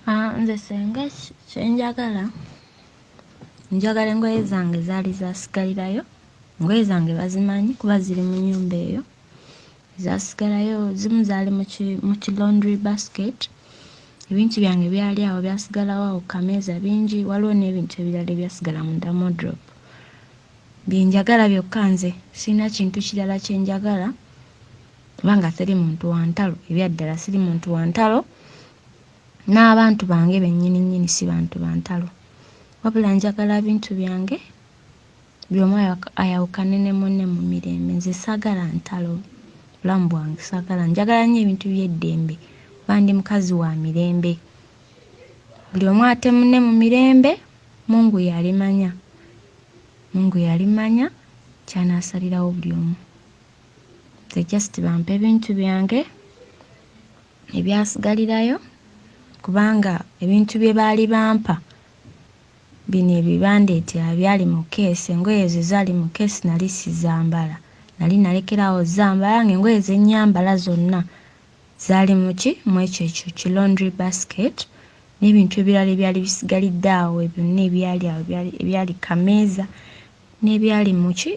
Nze senga kyenjagala njagala engoye zange zaali zasigalirayo, engoye zange bazimanyi kuba ziri mu nnyumba eyo, zasigalayo zimu zaali mu laundry basket, ebintu byange byali awo byasigalawo awo kameeza bingi, waliwo n'ebintu ebirala ebyasigala munda mu wardrobe. Byenjagala byokka nze sirina kintu kirala kyenjagala kubanga siri muntu wa ntalo, ebyaddala siri muntu wa ntalo, n'abantu bange bennyini si bantu ba ntalo, wabula njagala bintu byange byomu ayawukane ne munne mu mirembe. Nze saagala ntalo, bulamu bwange saagala, njagala nnyo ebintu by'eddembe kuba ndi mukazi wa mirembe. Buli omu ate munne mu mirembe, Mungu yalimanya, Mungu yalimanya kyanaasalirawo buli omu. Nze just bampe ebintu byange ebyasigalirayo kubanga ebintu bye baali bampa bino ebibandeetera byali mu keesi, engoye ezo zaali mu keesi nali sizambala, nali nalekerawo zambala, ng'engoye ze nnyambala zonna zaali mu ekyo ki laundry basket, n'ebintu ebirala ebyali bisigalidde awo byonna ebyali awo ebyali kameeza n'ebyali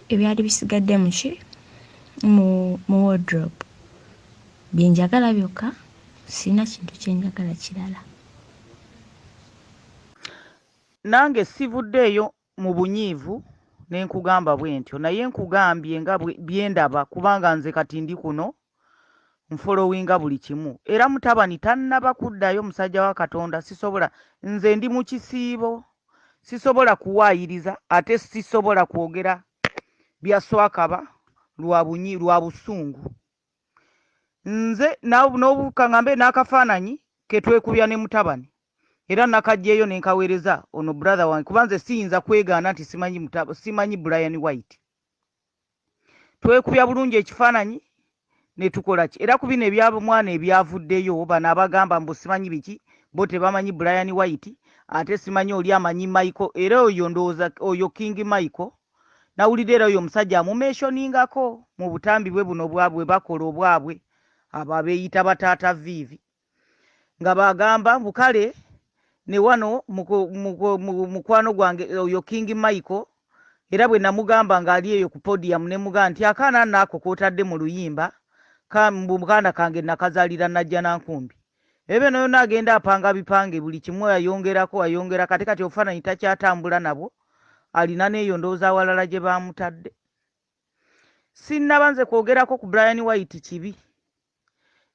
ebyali bisigadde mu wardrobe. Byenjagala byokka, sirina kintu kyenjagala kirala. Nange sivuddeeyo mu bunyiivu ne nkugamba bwe ntyo, naye nkugambye nga byendaba kubanga nze kati ndi kuno nfolowinga buli kimu. Era mutabani tannaba kuddayo, musajja wa Katonda, sisobola. Nze ndi mu kisiibo, sisobola kuwaayiriza ate sisobola kwogera bya swakaba lwa busungu. Nze n'obukaŋŋambe n'akafaananyi ke twekubya ne mutabani, era nakajjeeyo ne nkaweereza ono brother wange kuba nze siyinza kwegaana nti simanyi Bryan White. Twekubya bulungi ekifaananyi ne tukola ki, era ku bino ebyabumwana ebyavuddeyo bano abagamba mbu simanyi biki, bo tebamanyi Bryan White, ate simanyi oli amanyi Michael, era oyo ndowooza oyo King Michael. Nawulidde era oyo omusajja amumeshoningako mu butambi bwe buno bwabwe bakola obwabwe abo abeeyita bataata Vivi, nga bagamba bukale ne wano mukwano gwange oyo King Michael, era bwe namugamba ng'ali eyo ku podium ne mugamba nti akaana naako kootadde mu luyimba muganda kange nakazaalira najja nankumbi. Ebe nayo naagenda apanga bipange buli kimu ayongerako kati obufaananyi takyatambula nabwo, alina n'eyo ndowooza awalala gye bamutadde. Sinnaba nze kwogerako ku Bryan White kibi,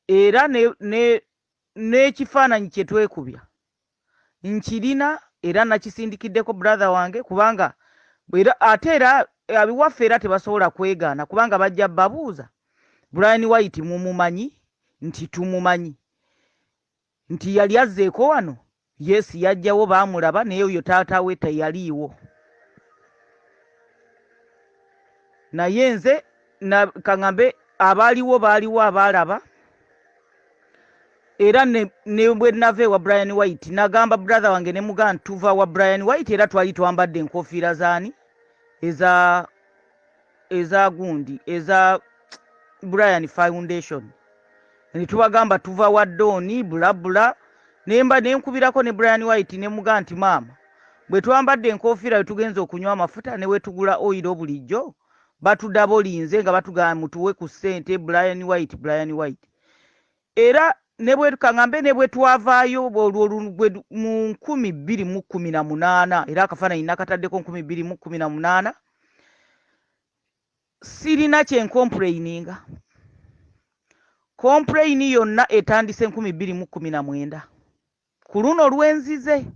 era n'ekifaananyi kye twekubya nkirina era nakisindikiddeko brother wange kubanga ate era abiwaffe era tebasobola kwegaana kubanga bajja babuuza Bryan White mumumanyi, nti tumumanyi, nti yali azzeeko wano, yes yajjawo baamulaba naye oyo taata we teyaliiwo. Naye nze kaŋŋambe abaaliwo baaliwo abaalaba, era ne bwe nava ewa Bryan White nagamba brother wange ne mugamba tuva wa Bryan White era twali twambadde enkofiira zaani eza gundi eza Bryan Foundation, ne tubagamba tuva wa Doni bulabula, nemba nenkubirako ne Bryan White ne mugamba nti maama bwe twambadde enkofiira we tugenza okunywa amafuta ne we tugula oyiro bulijjo batudabolinze nga batugamba mutuwe ku ssente Bryan White. Era ne bwe kaŋŋambe ne bwe twavaayo mu 2018 era akafaananyi nakataddeko 2018 sirina kye nkomplaininga. Komplaini yonna etandise 2019 ku luno lwenzize,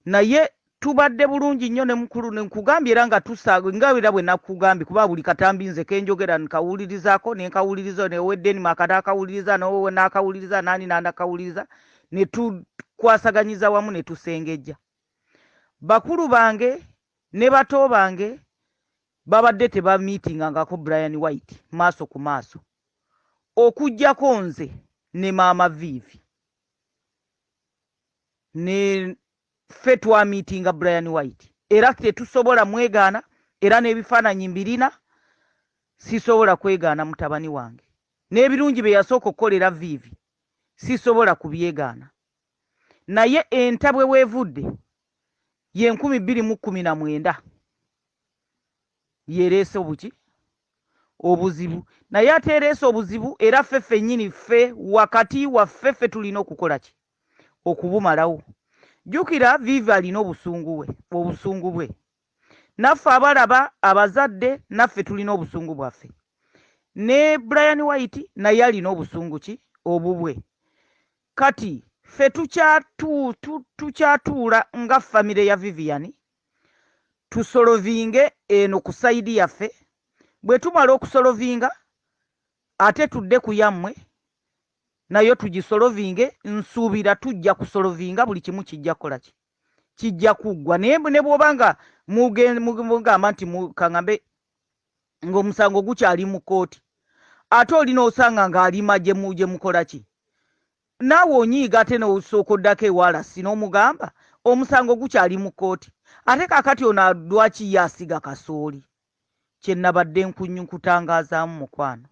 naye tubadde bulungi nnyo ne mukulu nkugambye era nga tusaaga ngawira bwe nakugambye kuba buli katambi nze kenjogera nkawulirizaako ne nkawuliriza ne weddeni makata akawuliriza n'owe n'akawuliriza nani n'akawuliriza ne tukwasaganyiza wamu ne tusengejja. Bakulu bange ne bato bange babadde tebamiitingangako Bryan White maaso ku maaso okujjako nze ne maama Vivi ne ffe twamiitinga Bryan White, era tetusobola mwegaana, era n'ebifaananyi mbirina sisobola kwegaana mutabani wange n'ebirungi bye yasooka okukolera Vivi sisobola kubyegaana. Naye entabwe weevudde ye 2019 yereese obuki obuzibu. Naye ateereese obuzibu era ffe nnyini ffe wakati waffe ffe tulina okukola ki okubumalawo. Jjukira Vivi alina obusungu bwe. Naffe abalaba abazadde naffe tulina obusungu bwaffe. Ne Bryan White naye alina obusungu ki obubwe. Kati ffe tukyatuula nga famire ya Vivian tusolovinge eno ku sayidi yaffe. Bwe tumala okusolovinga ate tudde ku yammwe nayo tugisolovinge. Nsuubira tujja kusolovinga buli kimu kijja kukola ki kijja kuggwa. Naye ne bw'obanga mugamba nti kaŋŋambe ng'omusango gukyali mu kkooti ate olina osanga ng'alima gye mukola ki naawe onyiiga ate n'osooka oddako ewalasi n'omugamba omusango gukyali mu kkooti ate kaakati ono lwaki yaasiga kasooli. Kye nnabadde nkutangazaamu mukwano.